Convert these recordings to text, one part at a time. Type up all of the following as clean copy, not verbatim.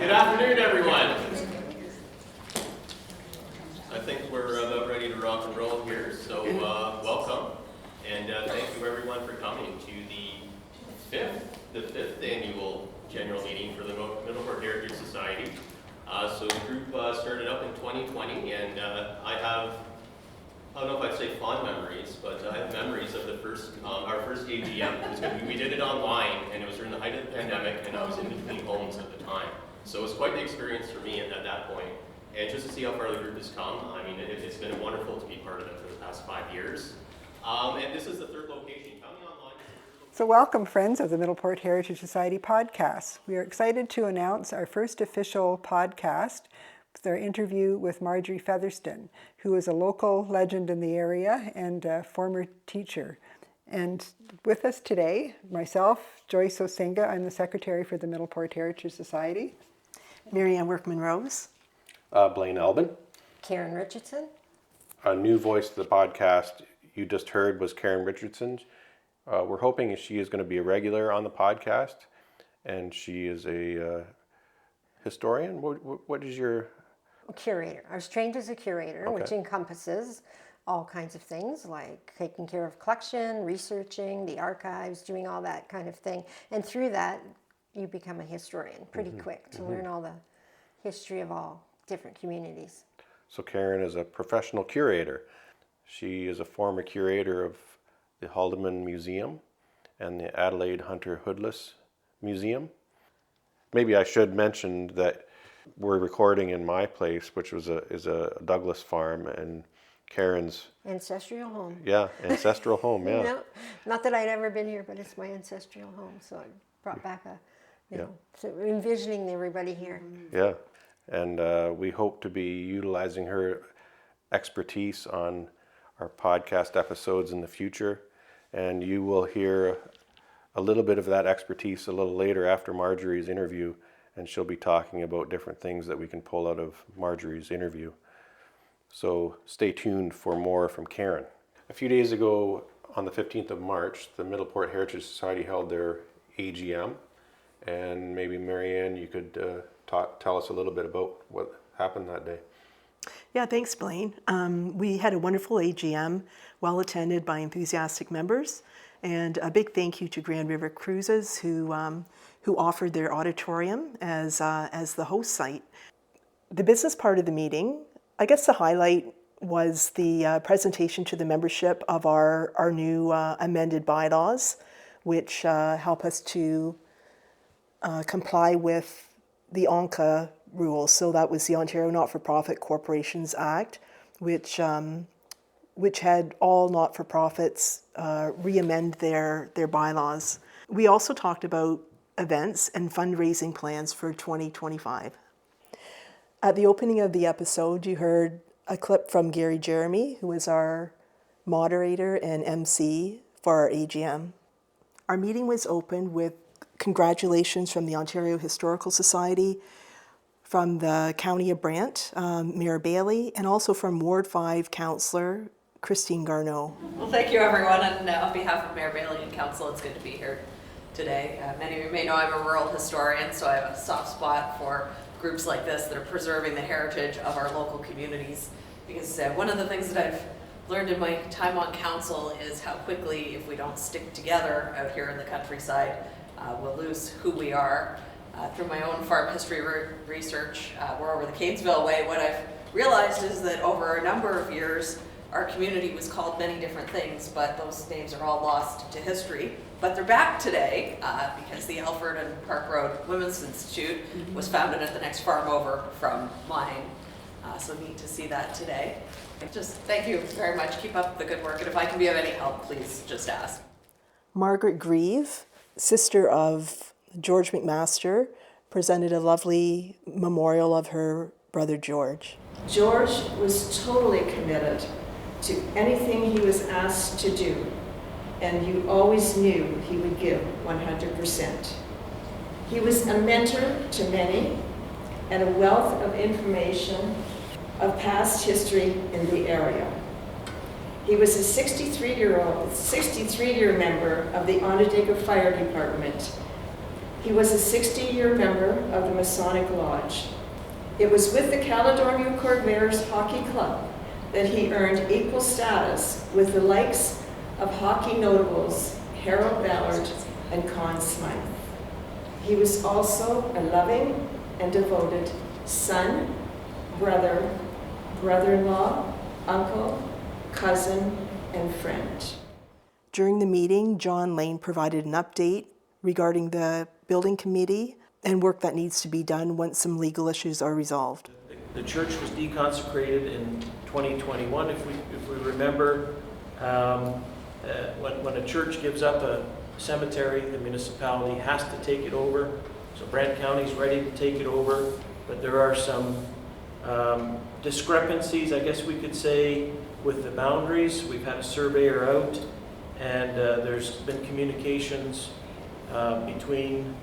Good afternoon, everyone. I think we're about ready to rock and roll here, so welcome. And thank you everyone for coming to the fifth annual general meeting for the Middleport Heritage Society. So the group started up in 2020, and I don't know if I'd say fond memories, but I have memories of our first AGM. We did it online, and it was during the height of the pandemic, and I was in between homes at the time. So it was quite the experience for me at that point. And just to see how far the group has come, I mean, it's been wonderful to be part of it for the past 5 years. And this is the third location. Coming online. So welcome, friends of the Middleport Heritage Society podcast. We are excited to announce our first official podcast with our interview with Marjorie Featherston, who is a local legend in the area and a former teacher. And with us today, myself, Joyce Osinga, I'm the secretary for the Middleport Heritage Society. Marianne Workman-Rose. Blaine Albin. Karen Richardson. A new voice to the podcast you just heard was Karen Richardson. We're hoping she is going to be a regular on the podcast, and she is a historian. What is your... Curator. I was trained as a curator, Okay. which encompasses all kinds of things like taking care of collection, researching the archives, doing all that kind of thing. And through that, you become a historian pretty quick to learn all the history of all different communities. So Karen is a professional curator. She is a former curator of the Haldeman Museum and the Adelaide Hunter Hoodless Museum. Maybe I should mention that we're recording in my place, which is a Douglas farm, and Karen's Ancestral home. Yeah, ancestral home. Yeah. No, not that I'd ever been here, but it's my ancestral home, so I brought back so envisioning everybody here. Yeah, and we hope to be utilizing her expertise on our podcast episodes in the future, and you will hear a little bit of that expertise a little later after Marjorie's interview, and she'll be talking about different things that we can pull out of Marjorie's interview. So stay tuned for more from Karen. A few days ago, on the 15th of March, the Middleport Heritage Society held their AGM, and maybe Marianne, you could tell us a little bit about what happened that day. Yeah, thanks, Blaine. We had a wonderful AGM, well attended by enthusiastic members, and a big thank you to Grand River Cruises, who offered their auditorium as the host site. The business part of the meeting, I guess the highlight was the presentation to the membership of our new amended bylaws, which help us to comply with the ONCA rules. So that was the Ontario Not-for-Profit Corporations Act, which had all not-for-profits re-amend their bylaws. We also talked about events and fundraising plans for 2025. At the opening of the episode, you heard a clip from Gary Jeremy, who is our moderator and MC for our AGM. Our meeting was opened with congratulations from the Ontario Historical Society, from the County of Brant, Mayor Bailey, and also from Ward 5 Councillor Christine Garneau. Well, thank you everyone, and on behalf of Mayor Bailey and Council, it's good to be here today. Many of you may know I'm a rural historian, so I have a soft spot for groups like this that are preserving the heritage of our local communities, because one of the things that I've learned in my time on council is how quickly, if we don't stick together out here in the countryside, we'll lose who we are. Through my own farm history research, we're over the Canesville way. What I've realized is that over a number of years, our community was called many different things, but those names are all lost to history. But they're back today because the Alfred and Park Road Women's Institute was founded at the next farm over from mine. So neat to see that today. Just thank you very much. Keep up the good work. And if I can be of any help, please just ask. Margaret Grieve, sister of George McMaster, presented a lovely memorial of her brother George. George was totally committed to anything he was asked to do, and you always knew he would give 100%. He was a mentor to many and a wealth of information of past history in the area. He was a 63-year member of the Onondaga Fire Department He was a 60-year member of the Masonic Lodge. It was with the Caledonia Corvairs Hockey Club that he earned equal status with the likes of hockey notables Harold Ballard and Conn Smythe. He was also a loving and devoted son, brother, brother-in-law, uncle, cousin, and friend. During the meeting, John Lane provided an update regarding the building committee and work that needs to be done once some legal issues are resolved. The church was deconsecrated in 2021, if we remember. When a church gives up a cemetery, the municipality has to take it over. So Brant County's ready to take it over, but there are some discrepancies, I guess we could say, with the boundaries. We've had a surveyor out, and there's been communications between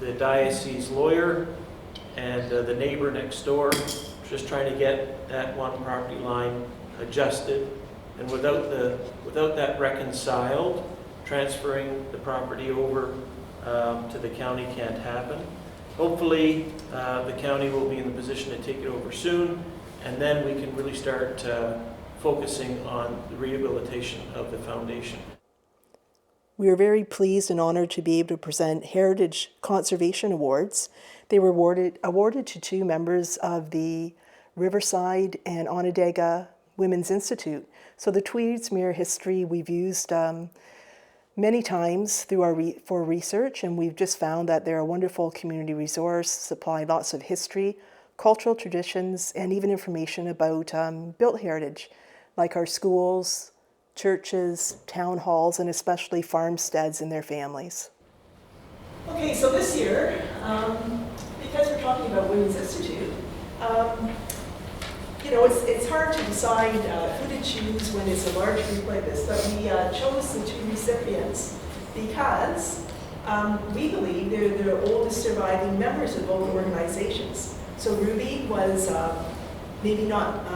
the diocese lawyer and the neighbor next door, just trying to get that one property line adjusted. And without that reconciled, transferring the property over to the county can't happen. Hopefully, the county will be in the position to take it over soon, and then we can really start focusing on the rehabilitation of the foundation. We are very pleased and honored to be able to present Heritage Conservation Awards. They were awarded to two members of the Riverside and Onondaga Women's Institute. So the Tweedsmuir history we've used many times for research, and we've just found that they're a wonderful community resource, supply lots of history, cultural traditions, and even information about built heritage, like our schools, churches, town halls, and especially farmsteads and their families. Okay, so this year, because we're talking about Women's Institute, it's hard to decide who to choose when it's a large group like this, but we chose the two recipients because we believe they're the oldest surviving members of both organizations. So Ruby was maybe not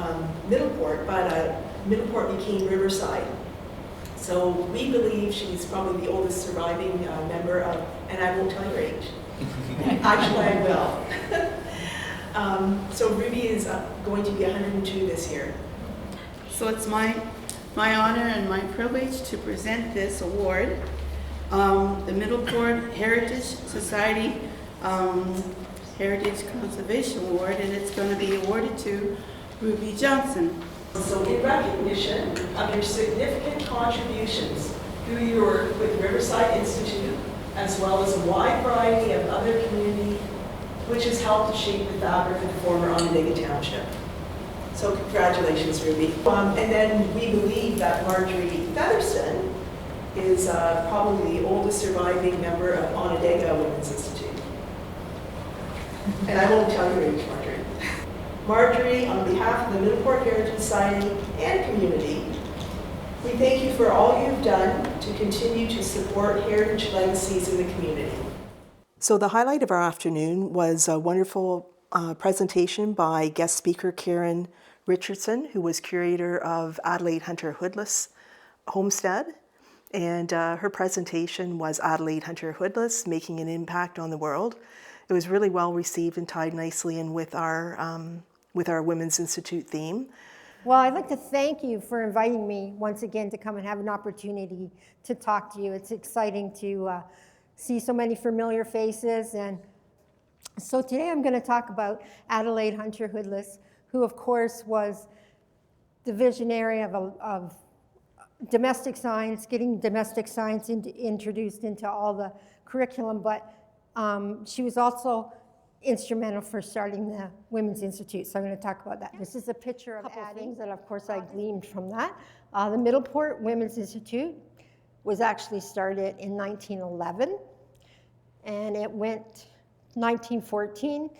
Middleport, but Middleport became Riverside. So we believe she's probably the oldest surviving member of, and I won't tell your age. Actually, I will. So Ruby is going to be 102 this year. So it's my honor and my privilege to present this award, the Middleport Heritage Society Heritage Conservation Award, and it's going to be awarded to Ruby Johnson. So in recognition of your significant contributions through your work with Riverside Institute, as well as a wide variety of other community, which has helped to shape the fabric of the former Onondaga Township. So congratulations, Ruby. And then we believe that Marjorie Featherston is probably the oldest surviving member of Onondaga Women's Institute. And I won't tell your age, Marjorie. Marjorie, on behalf of the Middleport Heritage Society and community, we thank you for all you've done to continue to support heritage legacies in the community. So the highlight of our afternoon was a wonderful presentation by guest speaker Karen Richardson, who was curator of Adelaide Hunter Hoodless Homestead. And her presentation was Adelaide Hunter Hoodless, Making an Impact on the World. It was really well received and tied nicely in with our Women's Institute theme. Well, I'd like to thank you for inviting me once again to come and have an opportunity to talk to you. It's exciting to see so many familiar faces. And so today I'm going to talk about Adelaide Hunter Hoodless, who of course was the visionary of domestic science, getting domestic science introduced into all the curriculum, but she was also instrumental for starting the Women's Institute, so I'm going to talk about that. This is a picture of things that, of course, I gleaned from that. The Middleport Women's Institute was actually started in 1911, and it went 1914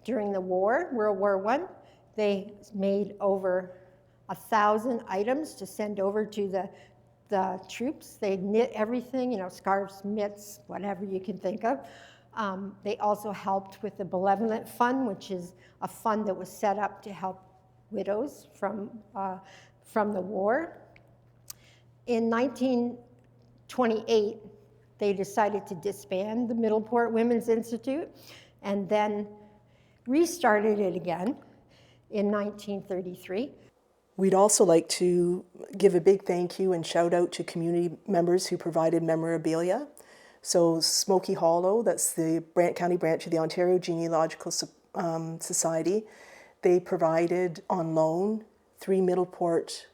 during the war, World War I. They made over 1,000 items to send over to the troops. They knit everything, scarves, mitts, whatever you can think of. They also helped with the Benevolent Fund, which is a fund that was set up to help widows from the war. In 1928, they decided to disband the Middleport Women's Institute and then restarted it again in 1933. We'd also like to give a big thank you and shout out to community members who provided memorabilia. So Smoky Hollow, that's the Brant County branch of the Ontario Genealogical Society, they provided on loan 3 Middleport,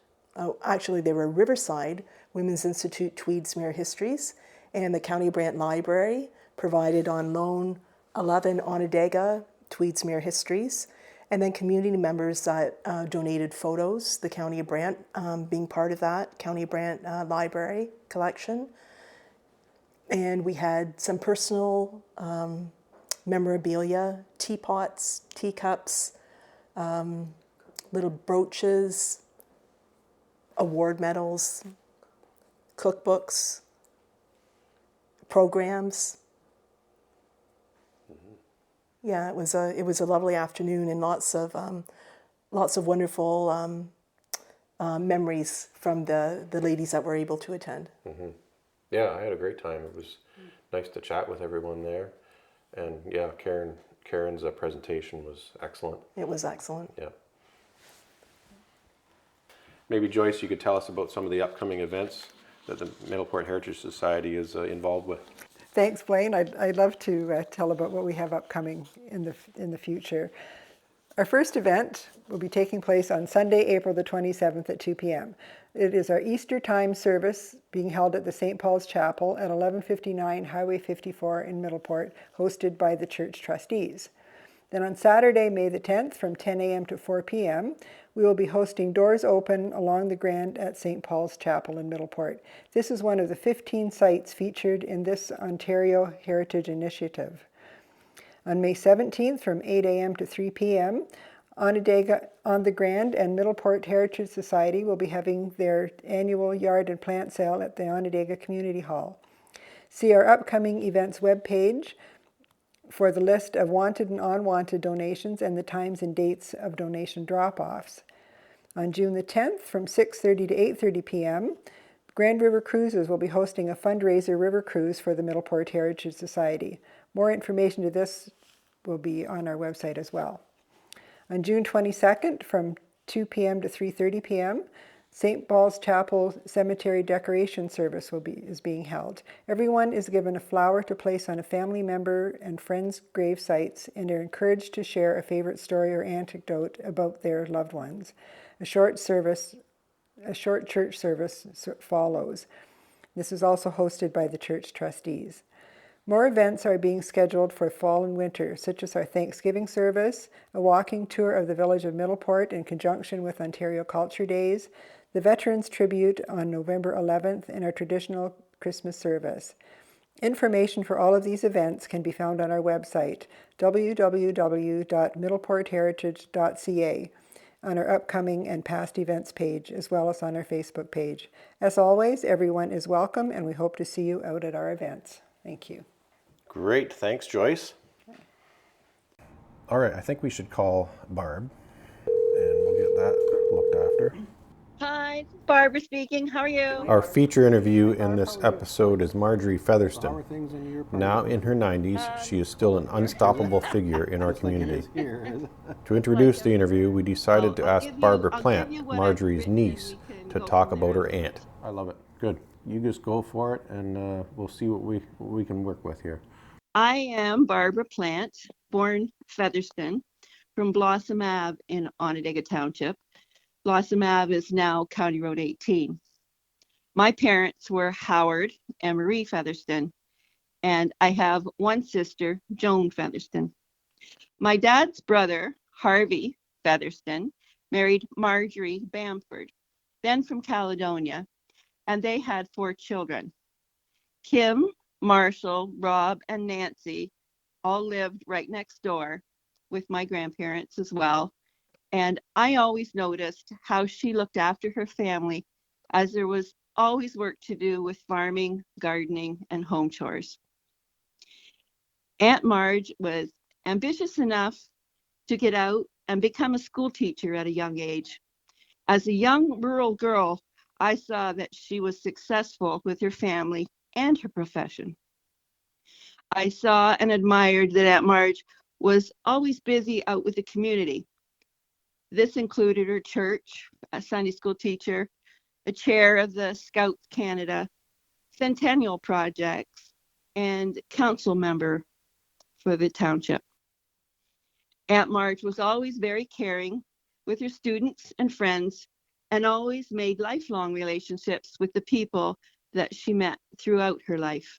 actually they were Riverside Women's Institute Tweedsmuir histories, and the County Brant Library provided on loan 11 Onondaga Tweedsmuir histories, and then community members that donated photos, the County of Brant being part of that, County of Brant Library collection. And we had some personal memorabilia, teapots, teacups, little brooches, award medals, cookbooks, programs. Yeah, it was a lovely afternoon and lots of wonderful memories from the ladies that were able to attend. Mm-hmm. Yeah, I had a great time. It was nice to chat with everyone there, and yeah, Karen's presentation was excellent. It was excellent. Yeah. Maybe Joyce, you could tell us about some of the upcoming events that the Middleport Heritage Society is involved with. Thanks, Blaine. I'd love to tell about what we have upcoming in the future. Our first event will be taking place on Sunday, April the 27th at 2 p.m. It is our Easter time service being held at the St. Paul's Chapel at 1159 Highway 54 in Middleport, hosted by the church trustees. Then on Saturday, May the 10th, from 10 a.m. to 4 p.m., we will be hosting Doors Open along the Grand at St. Paul's Chapel in Middleport. This is one of the 15 sites featured in this Ontario Heritage Initiative. On May 17th, from 8 a.m. to 3 p.m., Onondaga on the Grand and Middleport Heritage Society will be having their annual yard and plant sale at the Onondaga Community Hall. See our upcoming events webpage for the list of wanted and unwanted donations and the times and dates of donation drop-offs. On June the 10th, from 6:30 to 8:30 p.m., Grand River Cruises will be hosting a fundraiser river cruise for the Middleport Heritage Society. More information to this will be on our website as well. On June 22nd, from 2 p.m. to 3:30 p.m., St. Paul's Chapel Cemetery Decoration Service is being held. Everyone is given a flower to place on a family member and friend's grave sites and are encouraged to share a favorite story or anecdote about their loved ones. A short church service follows. This is also hosted by the church trustees. More events are being scheduled for fall and winter, such as our Thanksgiving service, a walking tour of the village of Middleport in conjunction with Ontario Culture Days, the Veterans Tribute on November 11th, and our traditional Christmas service. Information for all of these events can be found on our website, www.middleportheritage.ca, on our upcoming and past events page, as well as on our Facebook page. As always, everyone is welcome, and we hope to see you out at our events. Thank you. Great, thanks Joyce. All right, I think we should call Barb, and we'll get that looked after. Hi, Barbara speaking. How are you? Our feature interview in this episode is Marjorie Featherston. Now in her 90s, she is still an unstoppable figure in our community. To introduce the interview, we decided to ask Barbara Plant, Marjorie's niece, to talk about her aunt. I love it. Good. You just go for it, and we'll see what we can work with here. I am Barbara Plant, born Featherston, from Blossom Ave in Onondaga Township. Blossom Ave is now County Road 18. My parents were Howard and Marie Featherston, and I have one sister, Joan Featherston. My dad's brother, Harvey Featherston, married Marjorie Bamford, then from Caledonia, and they had 4 children. Kim, Marshall, Rob, and Nancy all lived right next door with my grandparents as well. And I always noticed how she looked after her family, as there was always work to do with farming, gardening, and home chores. Aunt Marge was ambitious enough to get out and become a school teacher at a young age. As a young rural girl, I saw that she was successful with her family and her profession. I saw and admired that Aunt Marge was always busy out with the community. This included her church, a Sunday school teacher, a chair of the Scouts Canada, Centennial Projects, and council member for the township. Aunt Marge was always very caring with her students and friends, and always made lifelong relationships with the people that she met throughout her life.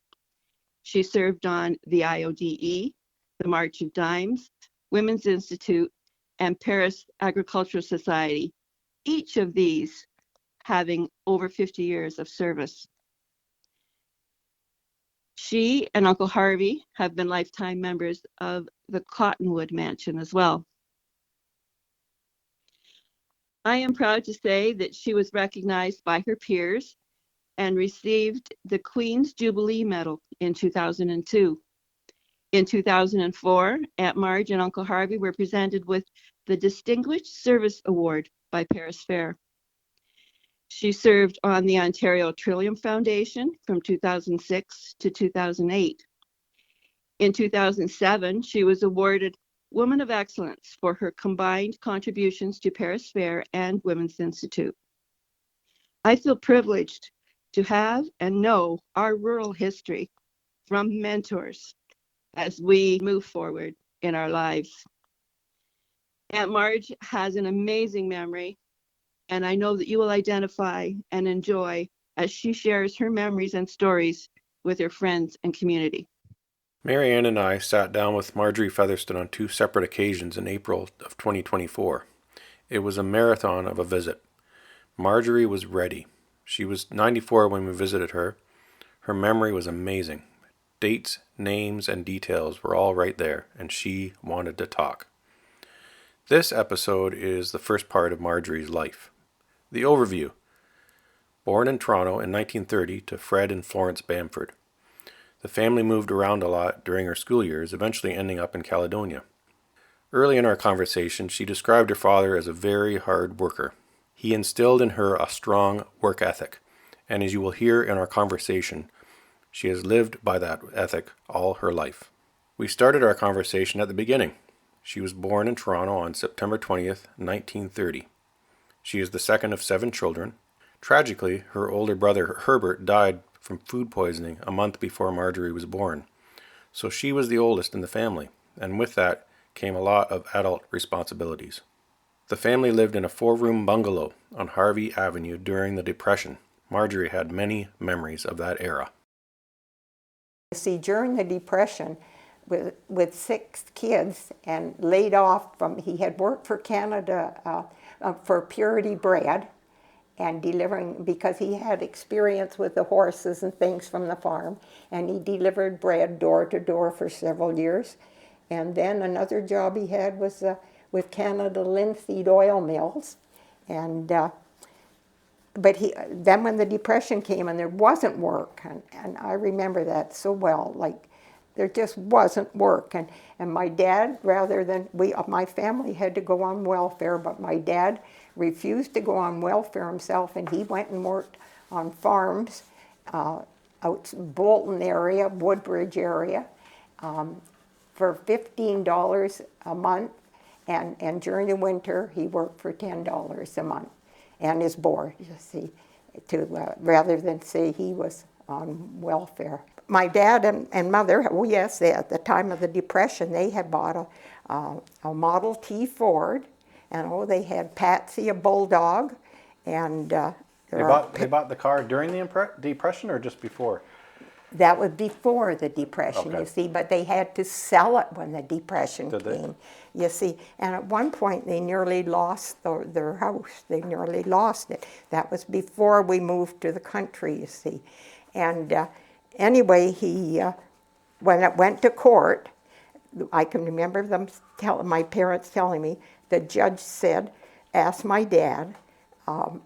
She served on the IODE, the March of Dimes, Women's Institute, and Paris Agricultural Society, each of these having over 50 years of service. She and Uncle Harvey have been lifetime members of the Cottonwood Mansion as well. I am proud to say that she was recognized by her peers and received the Queen's Jubilee Medal in 2002. In 2004, Aunt Marge and Uncle Harvey were presented with the Distinguished Service Award by Paris Fair. She served on the Ontario Trillium Foundation from 2006 to 2008. In 2007, she was awarded Woman of Excellence for her combined contributions to Paris Fair and Women's Institute. I feel privileged to have and know our rural history from mentors as we move forward in our lives. Aunt Marge has an amazing memory, and I know that you will identify and enjoy as she shares her memories and stories with her friends and community. Mary Ann and I sat down with Marjorie Featherston on 2 separate occasions in April of 2024. It was a marathon of a visit. Marjorie was ready. She was 94 when we visited her. Her memory was amazing. Dates, names, and details were all right there, and she wanted to talk. This episode is the first part of Marjorie's life. The overview. Born in Toronto in 1930 to Fred and Florence Bamford. The family moved around a lot during her school years, eventually ending up in Caledonia. Early in our conversation, she described her father as a very hard worker. He instilled in her a strong work ethic, and as you will hear in our conversation, she has lived by that ethic all her life. We started our conversation at the beginning. She was born in Toronto on September 20th, 1930. She is the second of 7 children. Tragically, her older brother Herbert died from food poisoning a month before Marjorie was born. So she was the oldest in the family, and with that came a lot of adult responsibilities. The family lived in a 4-room bungalow on Harvey Avenue during the Depression. Marjorie had many memories of that era. See, during the Depression, with 6 kids and laid off from, he had worked for Canada for Purity Bread and delivering, because he had experience with the horses and things from the farm, and he delivered bread door to door for several years. And then another job he had was with Canada Linseed Oil Mills, and but then when the Depression came and there wasn't work, and I remember that so well, like there just wasn't work, and my dad, rather than, my family had to go on welfare, but my dad refused to go on welfare himself, and he went and worked on farms out Bolton area, Woodbridge area, for $15 a month, and during the winter he worked for $10 a month, and his board, you see, rather than say he was on welfare. My dad and mother, oh yes, at the time of the Depression, they had bought a Model T Ford, and they had Patsy, a bulldog, and they bought the car during the Depression or just before? That was before the Depression, okay. You see, but they had to sell it when the Depression Did came, you see. And at one point they nearly lost their house. They nearly lost it. That was before we moved to the country, you see. And anyway, when it went to court, I can remember my parents telling me, the judge said, ask my dad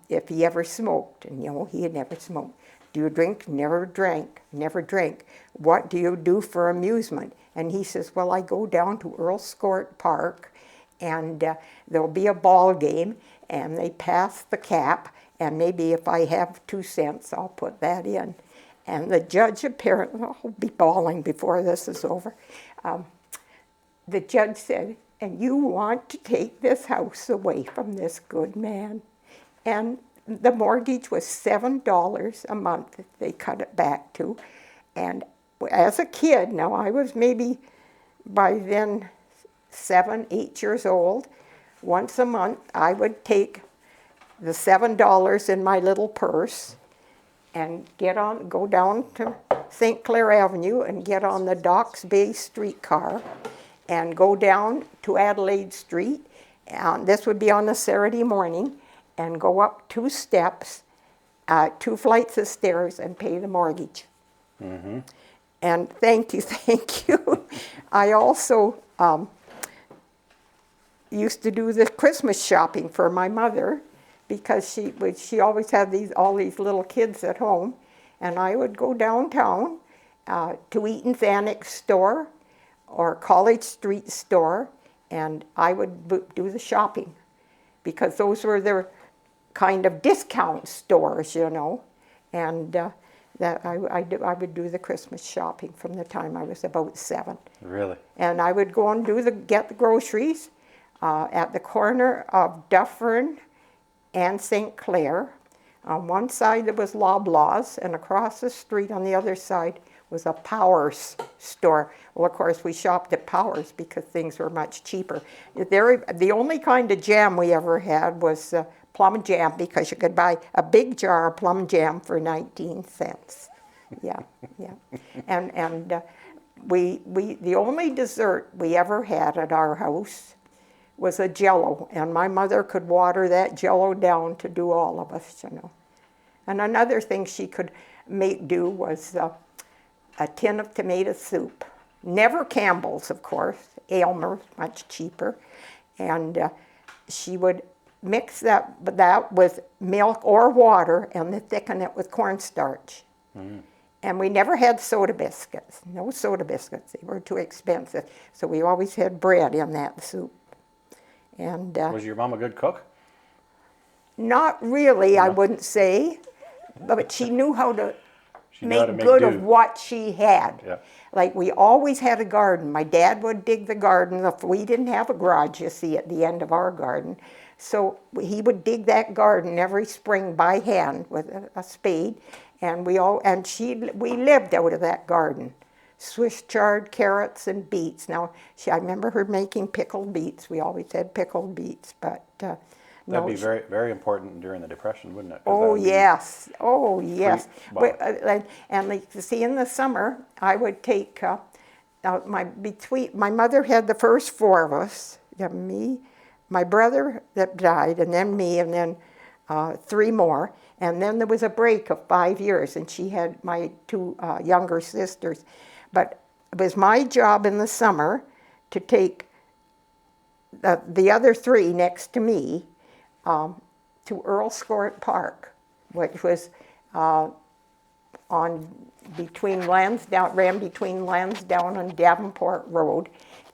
if he ever smoked, and he had never smoked. Do you drink? Never drank, never drank. What do you do for amusement? And he says, well, I go down to Earl Scort Park, and there'll be a ball game, and they pass the cap, and maybe if I have 2 cents, I'll put that in. And the judge apparently, I'll be bawling before this is over. The judge said, and you want to take this house away from this good man. And the mortgage was $7 a month that they cut it back to. And as a kid, now I was maybe by then 7, 8 years old, once a month I would take the $7 in my little purse and go down to St. Clair Avenue and get on the Docks Bay streetcar and go down to Adelaide Street. This would be on a Saturday morning, and go up 2 steps, 2 flights of stairs, and pay the mortgage. Mm-hmm. And thank you. I also used to do the Christmas shopping for my mother, because she always had all these little kids at home, and I would go downtown to Eaton's Annex store or College Street store, and I would do the shopping, because those were their kind of discount stores, you know, and that I would do the Christmas shopping from the time I was about 7. Really? And I would go and get the groceries at the corner of Dufferin and St. Clair. On one side there was Loblaws, and across the street on the other side was a Powers store. Well, of course, we shopped at Powers because things were much cheaper. The only kind of jam we ever had was plum jam, because you could buy a big jar of plum jam for 19 cents. Yeah. And the only dessert we ever had at our house was a Jell-O, and my mother could water that Jell-O down to do all of us, you know. And another thing she could do was a tin of tomato soup. Never Campbell's, of course. Aylmer's, much cheaper. And she would mix that with milk or water and then thicken it with cornstarch. Mm. And we never had soda biscuits. No soda biscuits. They were too expensive. So we always had bread in that soup. And was your mom a good cook? Not really, I wouldn't say. But she knew how to make good of what she had. Yeah. Like, we always had a garden. My dad would dig the garden. We didn't have a garage, you see, at the end of our garden. So he would dig that garden every spring by hand with a spade, and we lived out of that garden. Swiss chard, carrots, and beets. Now, I remember her making pickled beets. We always had pickled beets, but that'd be very, very important during the Depression, wouldn't it? Oh yes, and like, you see, in the summer, I would take my mother had the first 4 of us. Me, my brother that died, and then me, and then 3 more. And then there was a break of 5 years, and she had my 2 younger sisters. But it was my job in the summer to take the other 3 next to me to Earl Scourt Park, which was ran between Lansdowne and Davenport Road.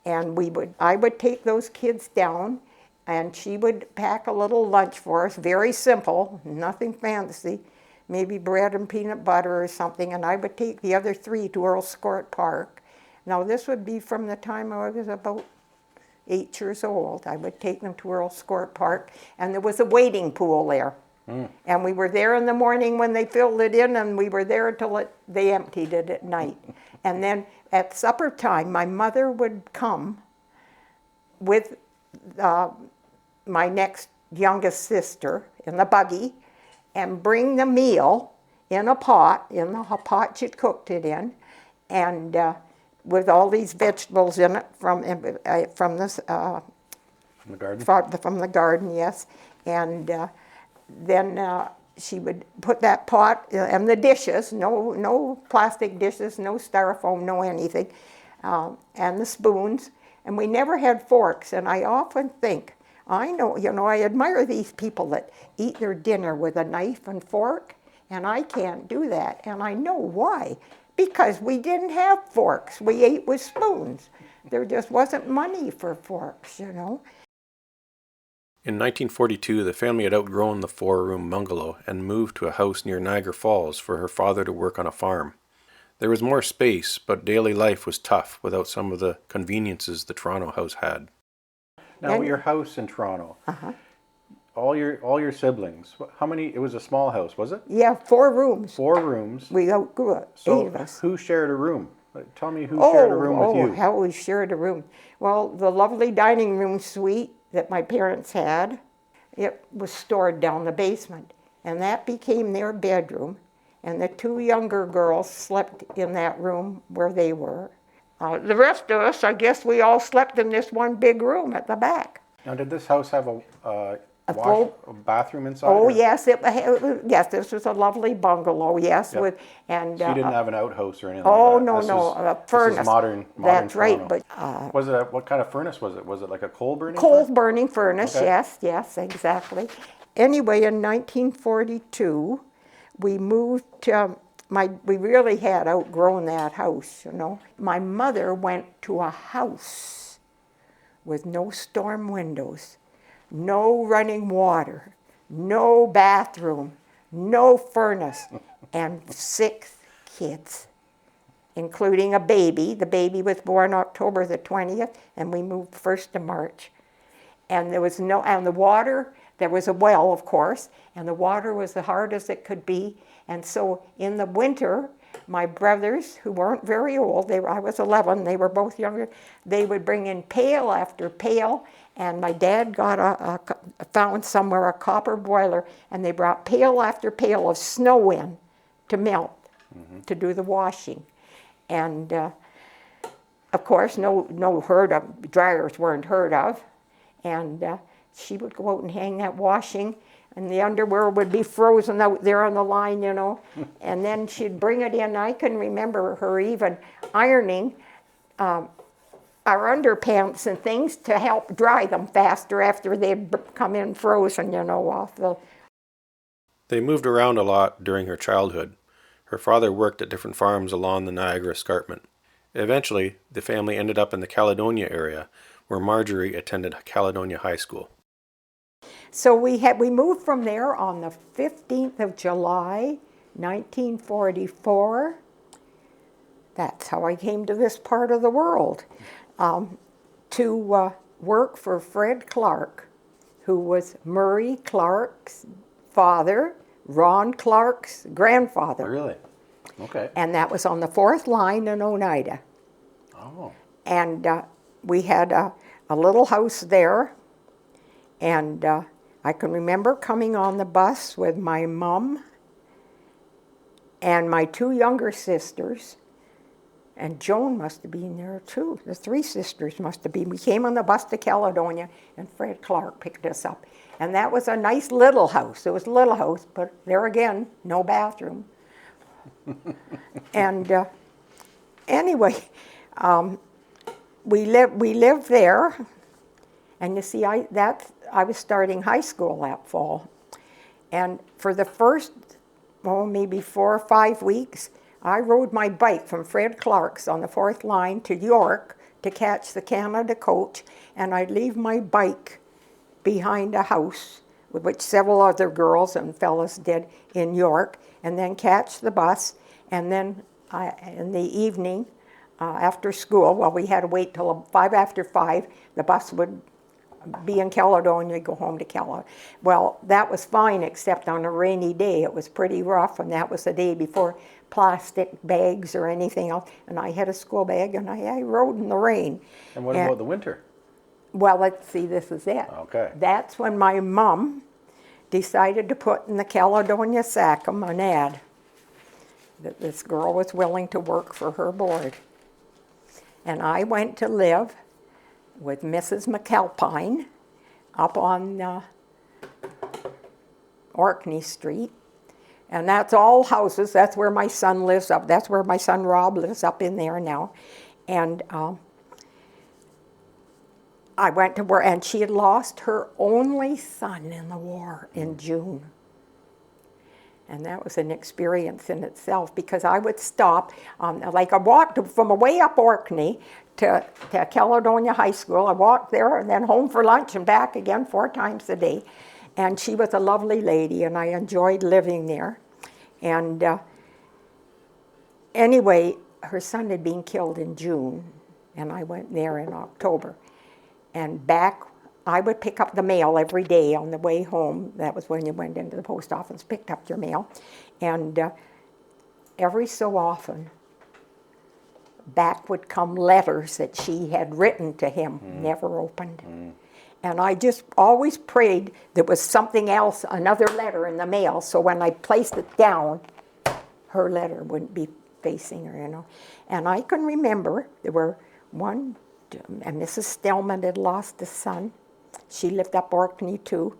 And I would take those kids down, and she would pack a little lunch for us, very simple, nothing fancy, maybe bread and peanut butter or something, and I would take the other 3 to Earl Scourt Park. Now, this would be from the time I was about 8 years old. I would take them to Earl Scourt Park, and there was a wading pool there. Mm. And we were there in the morning when they filled it in, and we were there until they emptied it at night. And then at supper time, my mother would come with my next youngest sister in the buggy and bring the meal in the pot she'd cooked it in, and with all these vegetables in it from the garden. From the garden, yes. And then she would put that pot and the dishes, no plastic dishes, no styrofoam, no anything, and the spoons. And we never had forks. And I often think, I admire these people that eat their dinner with a knife and fork, and I can't do that. And I know why. Because we didn't have forks. We ate with spoons. There just wasn't money for forks, you know. In 1942, the family had outgrown the 4-room bungalow and moved to a house near Niagara Falls for her father to work on a farm. There was more space, but daily life was tough without some of the conveniences the Toronto house had. Now, your house in Toronto, all your siblings, how many, it was a small house, was it? Yeah, 4 rooms. 4 rooms. We outgrew it, 8 of us. Who shared a room? Tell me who shared a room with you. Oh, how we shared a room. Well, the lovely dining room suite that my parents had, it was stored down the basement. And that became their bedroom. And the 2 younger girls slept in that room where they were. The rest of us, I guess we all slept in this one big room at the back. Now, did this house have a bathroom inside? Oh, or? yes, yes, this was a lovely bungalow, yes. Yep. And so you didn't have an outhouse or anything oh, like that? no, a furnace. This is modern That's Toronto. right, but... was it what kind of furnace was it? Was it like a coal-burning Coal-burning furnace, Okay. yes, exactly. Anyway, in 1942, we moved to... we really had outgrown that house, you know. My mother went to a house with no storm windows, no running water, no bathroom, no furnace, and 6 kids, including a baby. The baby was born October the 20th, and we moved 1st of March. And there was and the water, there was a well, of course, and the water was as hard as it could be. And so in the winter, my brothers, who weren't very old, I was 11, they were both younger, they would bring in pail after pail, and my dad got found somewhere a copper boiler, and they brought pail after pail of snow in to melt, to do the washing. And of course, dryers weren't heard of, and she would go out and hang that washing, and the underwear would be frozen out there on the line, you know. And then she'd bring it in. I can remember her even ironing our underpants and things to help dry them faster after they'd come in frozen, you know, off the... They moved around a lot during her childhood. Her father worked at different farms along the Niagara Escarpment. Eventually, the family ended up in the Caledonia area, where Marjorie attended Caledonia High School. So we moved from there on the 15th of July, 1944. That's how I came to this part of the world, to work for Fred Clark, who was Murray Clark's father, Ron Clark's grandfather. Really? Okay. And that was on the 4th line in Oneida. Oh. And we had a little house there, and I can remember coming on the bus with my mom and my 2 younger sisters, and Joan must have been there too. The 3 sisters must have been. We came on the bus to Caledonia, and Fred Clark picked us up. And that was a nice little house. It was a little house, but there again, no bathroom. And anyway, we lived there, and you see, I was starting high school that fall, and for the first, maybe 4 or 5 weeks, I rode my bike from Fred Clark's on the 4th line to York to catch the Canada coach, and I'd leave my bike behind a house, which several other girls and fellas did in York, and then catch the bus, and then in the evening, after school, we had to wait till 5 after 5, the bus would be in Caledonia, go home to Caledonia. Well, that was fine, except on a rainy day. It was pretty rough, and that was the day before plastic bags or anything else. And I had a school bag, and I rode in the rain. And what about the winter? Well, let's see, this is it. Okay. That's when my mom decided to put in the Caledonia Sachem an ad that this girl was willing to work for her board. And I went to live with Mrs. McAlpine up on Orkney Street. And that's all houses. That's where my son lives up. That's where my son Rob lives up in there now. And I went to work, and she had lost her only son in the war in June. And that was an experience in itself, because I would stop, like I walked from way up Orkney to Caledonia High School. I walked there and then home for lunch and back again 4 times a day. And she was a lovely lady, and I enjoyed living there. And anyway, her son had been killed in June, and I went there in October. And back, I would pick up the mail every day on the way home. That was when you went into the post office, picked up your mail. And every so often, back would come letters that she had written to him, never opened. And I just always prayed there was something else, another letter in the mail, so when I placed it down, her letter wouldn't be facing her, you know. And I can remember there were and Mrs. Stillman had lost a son. She lived up Orkney too.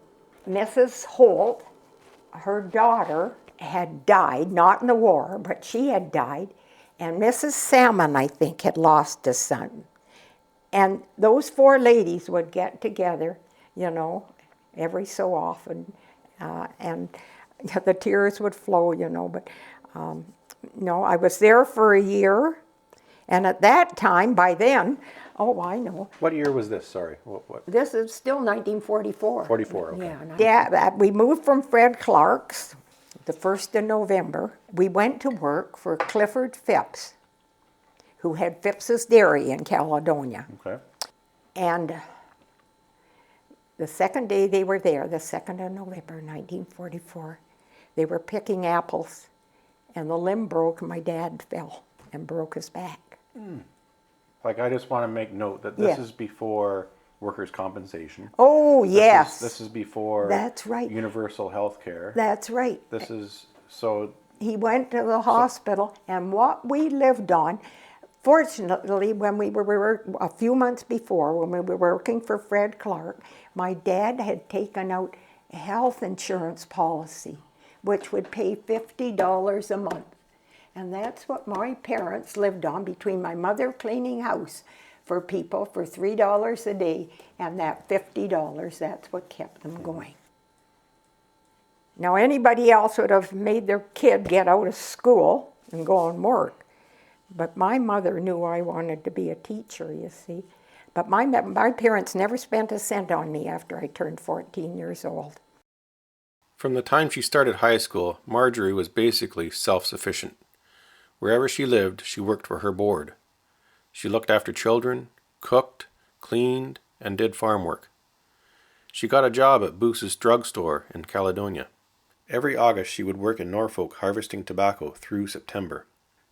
Mrs. Holt, her daughter, had died, not in the war, but she had died. And Mrs. Salmon, I think, had lost a son. And those 4 ladies would get together, you know, every so often. And the tears would flow, you know. But, no, I was there for a year. And at that time, by then, oh, I know. What year was this? Sorry. What? This is still 1944. 44, okay. Yeah, we moved from Fred Clark's the 1st of November. We went to work for Clifford Phipps, who had Phipps's Dairy in Caledonia. Okay. And the second day they were there, the 2nd of November, 1944, they were picking apples, and the limb broke, and my dad fell and broke his back. Like, I just want to make note that this is before workers' compensation. Oh, yes. This is before That's right. universal health care. That's right. This is, so... He went to the hospital, and what we lived on, fortunately, when we were, a few months before, when we were working for Fred Clark, my dad had taken out a health insurance policy, which would pay $50 a month. And that's what my parents lived on, between my mother cleaning house for people for $3 a day and that $50, that's what kept them going. Now, anybody else would have made their kid get out of school and go and work. But my mother knew I wanted to be a teacher, you see. But my parents never spent a cent on me after I turned 14 years old. From the time she started high school, Marjorie was basically self-sufficient. Wherever she lived, she worked for her board. She looked after children, cooked, cleaned, and did farm work. She got a job at Boose's drugstore in Caledonia. Every August she would work in Norfolk harvesting tobacco through September.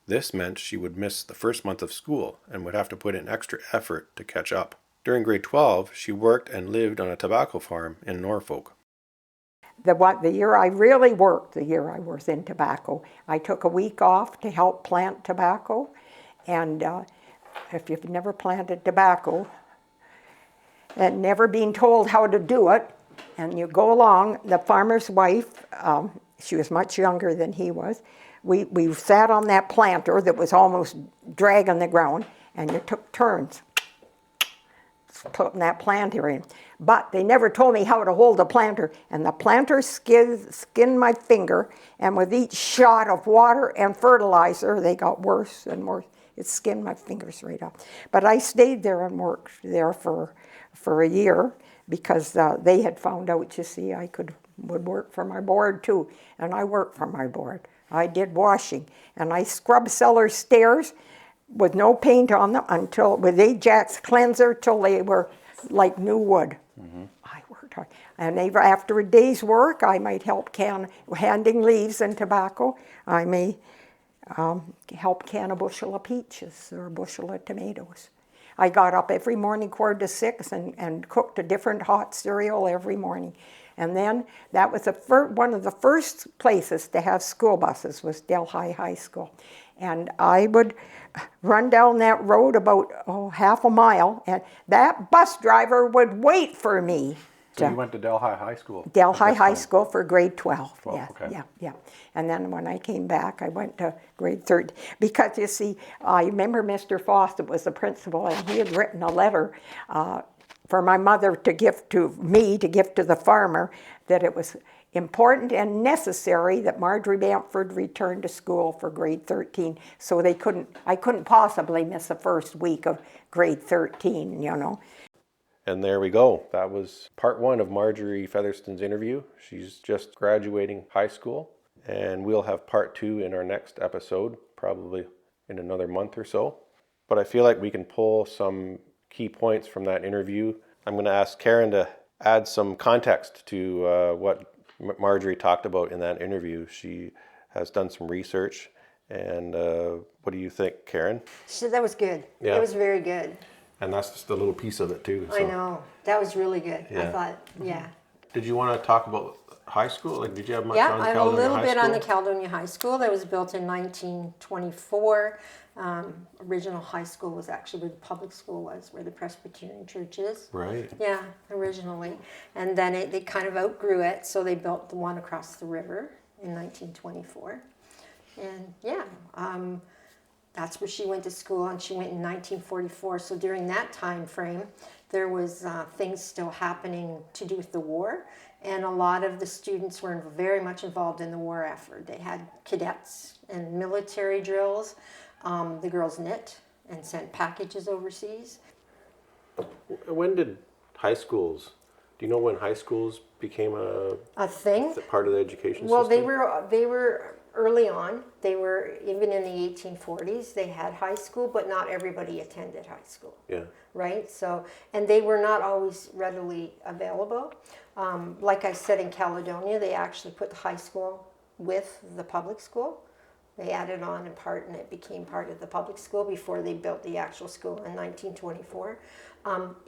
This meant she would miss the first month of school and would have to put in extra effort to catch up. During grade 12, she worked and lived on a tobacco farm in Norfolk. The year I really worked, the year I was in tobacco, I took a week off to help plant tobacco. And if you've never planted tobacco and never been told how to do it, and you go along, the farmer's wife, she was much younger than he was, we sat on that planter that was almost dragging the ground, and you took turns putting that planter in. But they never told me how to hold the planter, and the planter skinned my finger, and with each shot of water and fertilizer, they got worse and worse. It skinned my fingers right off. But I stayed there and worked there for a year, because they had found out, you see, I would work for my board too, and I worked for my board. I did washing, and I scrubbed cellar stairs with no paint on them with Ajax cleanser till they were like new wood. I worked hard. And after a day's work, I might help handing leaves and tobacco. I may help can a bushel of peaches or a bushel of tomatoes. I got up every morning 5:45 and cooked a different hot cereal every morning. And then that was one of the first places to have school buses was Delhi High School. And I would run down that road about half a mile, and that bus driver would wait for me. So you went to Delhi High School? Delhi High School for grade 12. 12, yeah, okay. Yeah. And then when I came back, I went to grade 13. Because, you see, I remember Mr. Fawcett was the principal, and he had written a letter for my mother to give to me, to give to the farmer, that it was important and necessary that Marjorie Bamford return to school for grade 13. So I couldn't possibly miss the first week of grade 13, you know. And there we go. That was part 1 of Marjorie Featherston's interview. She's just graduating high school, and we'll have part 2 in our next episode, probably in another month or so. But I feel like we can pull some key points from that interview. I'm going to ask Karen to add some context to what Marjorie talked about in that interview. She has done some research, and what do you think, Karen? That was good. Yeah. It was very good. And that's just a little piece of it too. So. I know. That was really good. Yeah. I thought, yeah. Did you want to talk about high school? Like, did you have much Yeah, on I have a Caledonia little High bit School? on the Caledonia High School that was built in 1924. Original high school was actually where the public school was, where the Presbyterian church is. Right. Yeah, originally. And then they kind of outgrew it, so they built the one across the river in 1924. And yeah, that's where she went to school, and she went in 1944. So during that time frame, there was things still happening to do with the war, and a lot of the students were very much involved in the war effort. They had cadets and military drills. The girls knit and sent packages overseas. When did high schools, do you know when high schools became A thing? part of the education Well, system? they were early on. They were, even in the 1840s, they had high school, but not everybody attended high school. Yeah. Right? So, and they were not always readily available. Like I said, in Caledonia, they actually put the high school with the public school. They added on in part, and it became part of the public school before they built the actual school in 1924.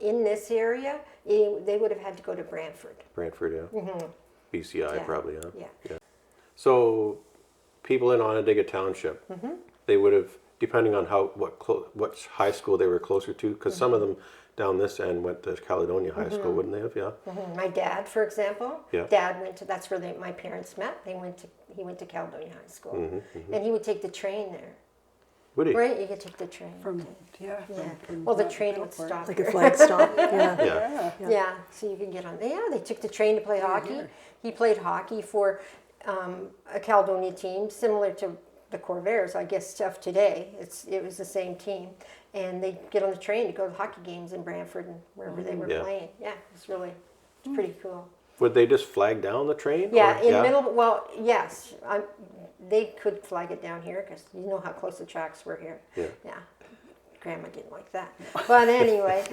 In this area, they would have had to go to Brantford. Brantford, yeah. Mm-hmm. BCI, Yeah. probably, huh? Yeah. So, people in Onondaga Township, Mm-hmm. they would have, depending on what high school they were closer to, because some of them down this end went to Caledonia High School, wouldn't they have? Yeah. Mm-hmm. My dad, for example, Yeah. Dad went to, that's where my parents met. He went to Caledonia High School. And he would take the train there. Would he? Right? You could take the train. Yeah. Well, the train would stop. Like a flag stop. Yeah. Yeah. Yeah, so you could get on. Yeah, they took the train to play hockey. He played hockey for a Caledonia team, similar to the Corvairs, I guess, of today. It was the same team. And they'd get on the train to go to hockey games in Brantford and wherever they were Yeah. playing. Yeah, it's pretty cool. Would they just flag down the train? Yeah, or- well, yes. They could flag it down here because you know how close the tracks were here. Yeah. Grandma didn't like that. But anyway,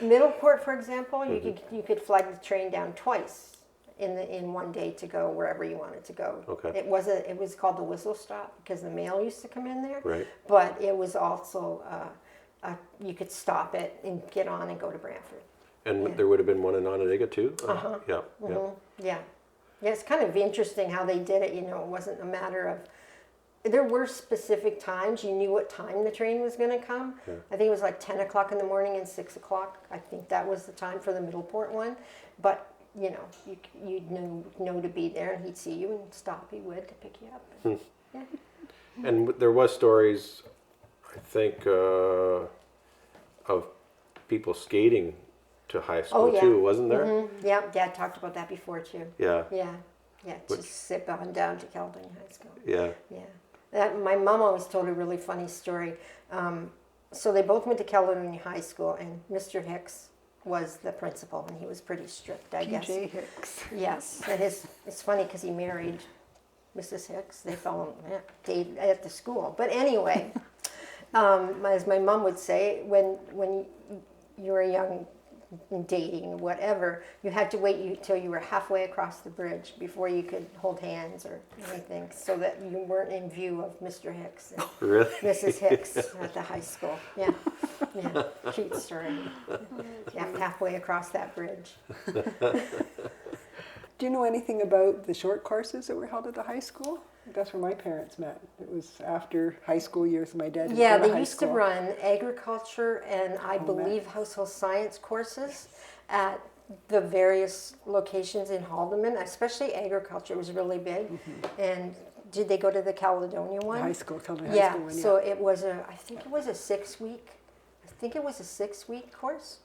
Middleport, for example, you could flag the train down twice in one day to go wherever you wanted to go. Okay. It was called the whistle stop because the mail used to come in there. Right. But it was also you could stop it and get on and go to Brantford. And there would have been one in Onondaga too? Uh-huh. Yeah. Yeah. Yeah, it's kind of interesting how they did it. You know, it wasn't a matter of. There were specific times. You knew what time the train was going to come. Yeah. I think it was like 10 o'clock in the morning and 6 o'clock. I think that was the time for the Middleport one. But, you know, you'd know to be there, and he'd see you and stop. He would to pick you up. Yeah. And there was stories, I think, of people skating to high school too, wasn't there? Mm-hmm. Yeah, Dad talked about that before too. Yeah. Yeah, just zip on down to Caledonia High School. Yeah. Yeah. My mom always told a really funny story. So they both went to Caledonia High School, and Mr. Hicks was the principal, and he was pretty strict, I guess. P.J. Hicks. Yes, and it's funny because he married Mrs. Hicks. They fell at the school. But anyway, as my mom would say, when you were young, dating or whatever, you had to wait till you were halfway across the bridge before you could hold hands or anything, so that you weren't in view of Mr. Hicks and Really? Mrs. Hicks at the high school. Yeah, cute story. Yeah, halfway across that bridge. Do you know anything about the short courses that were held at the high school? That's where my parents met. It was after high school years. My dad didn't go to They high used school. to run agriculture and I believe household science courses at the various locations in Haldeman, especially agriculture was really big. And did they go to the Caledonia one? The high school, Caledonia High School one, so it was I think it was a 6 week course.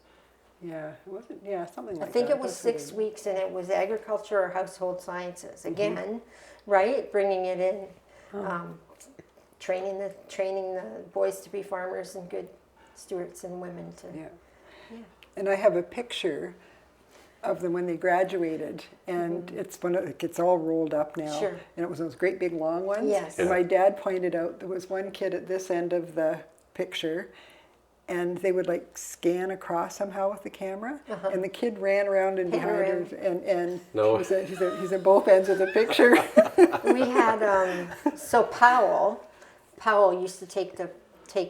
Yeah, it wasn't, yeah, something like I that. think it was That's what 6 weeks, and it was agriculture or household sciences. Again, right? Bringing it in, training the boys to be farmers and good stewards and women to. Yeah. And I have a picture of them when they graduated, and it's all rolled up now. Sure. And it was those great big long ones. Yes. And my dad pointed out there was one kid at this end of the picture, and they would like scan across somehow with the camera, and the kid ran around and behind her, and No. he's at both ends of the picture. We had so Powell used to take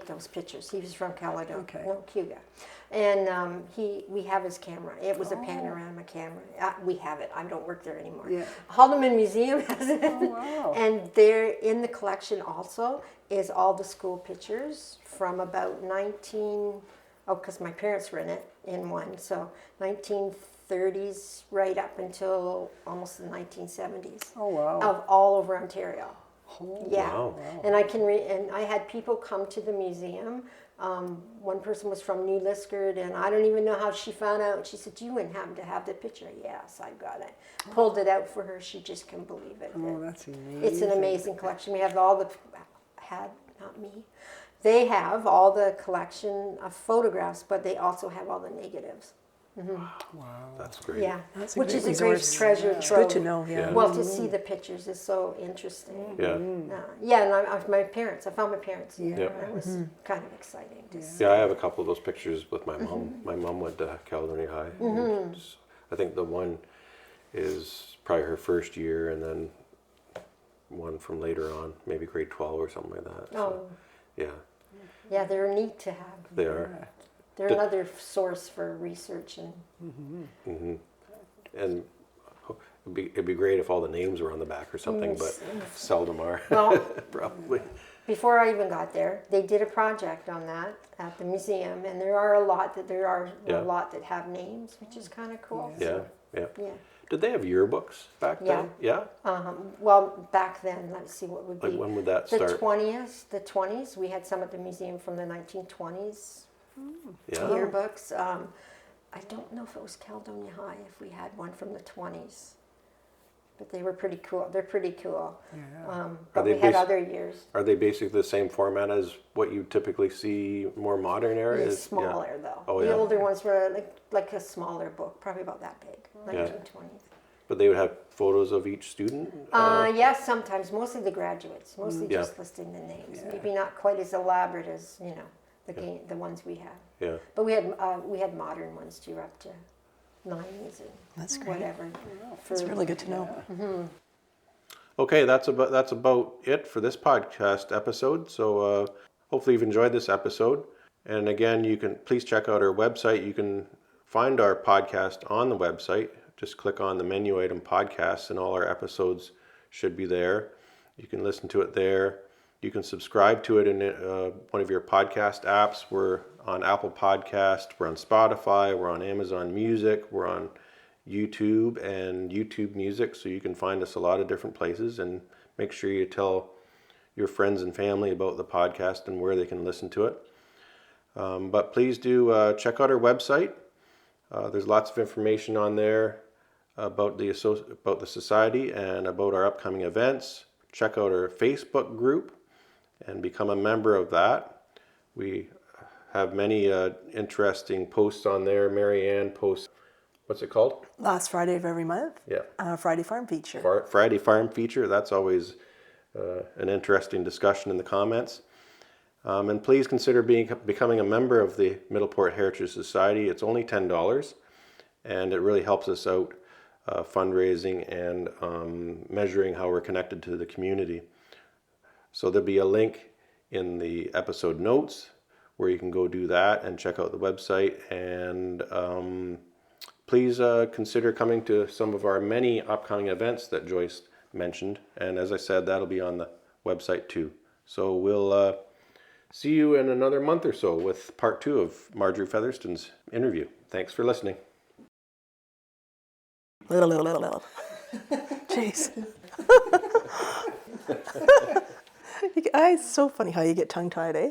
those pictures. He was from Caledonia, Okay. no, Cuba, and we have his camera. It was a panorama camera. We have it. I don't work there anymore. Yeah. Haldeman Museum has it, wow. and there in the collection also is all the school pictures from about because my parents were in one, so 1930s right up until almost the 1970s. Oh, wow. Of all over Ontario. Oh, Yeah, wow. and and I had people come to the museum. One person was from New Liskeard, and I don't even know how she found out. She said, "You wouldn't happen to have the picture?" Yes, I got it. Pulled it out for her. She just couldn't believe it. Oh, that's amazing. It's an amazing collection. We have not me. They have all the collection of photographs, but they also have all the negatives. Wow. That's great. Yeah, That's a which great is a great resource. treasure It's trove. good to know, yeah. Well, to see the pictures is so interesting. Yeah. Yeah, and I found my parents. Yeah, Yep. that was kind of exciting to see. Yeah, I have a couple of those pictures with my mom. My mom went to Caledonia High. And I think the one is probably her first year, and then one from later on, maybe grade 12 or something like that. So, yeah, Yeah, they're neat to have. they are. They're another source for research and. And it'd be great if all the names were on the back or something, but seldom are. Well, Probably. before I even got there, they did a project on that at the museum, and there are a lot that have names, which is kind of cool. Yeah, yeah. Yeah. Did they have yearbooks back then? Yeah. Well, back then, let's see what would be. Like when would that the start? 20s. We had some at the museum from the 1920s. Yeah. Yearbooks. I don't know if it was Caledonia High, if we had one from the 20s. But they were pretty cool. They're pretty cool. Yeah. But we had other years. Are they basically the same format as what you typically see more modern areas? It's smaller though. Oh, the yeah. older ones were like a smaller book, probably about that big, 1920s. But they would have photos of each student? Yes, sometimes. Mostly the graduates. Mostly Yeah. just listing the names. Maybe not quite as elaborate as the ones we have. Yeah. But we had modern ones too, up to 90s and That's great. whatever. It's really good to know. Okay, that's about it for this podcast episode. So hopefully you've enjoyed this episode. And again, you can please check out our website. You can find our podcast on the website. Just click on the menu item podcasts, and all our episodes should be there. You can listen to it there. You can subscribe to it in one of your podcast apps. We're on Apple Podcast, we're on Spotify, we're on Amazon Music, we're on YouTube and YouTube Music, so you can find us a lot of different places. And make sure you tell your friends and family about the podcast and where they can listen to it. But please do check out our website. There's lots of information on there about the society and about our upcoming events. Check out our Facebook group and become a member of that. We have many interesting posts on there. Mary Ann posts, what's it called? Last Friday of every month. Yeah. Friday Farm Feature. Friday Farm Feature. That's always an interesting discussion in the comments. And please consider becoming a member of the Middleport Heritage Society. It's only $10, and it really helps us out fundraising and measuring how we're connected to the community. So there'll be a link in the episode notes where you can go do that and check out the website. And please consider coming to some of our many upcoming events that Joyce mentioned. And as I said, that'll be on the website too. So we'll see you in another month or so with part 2 of Marjorie Featherston's interview. Thanks for listening. Jeez. It's so funny how you get tongue-tied, eh?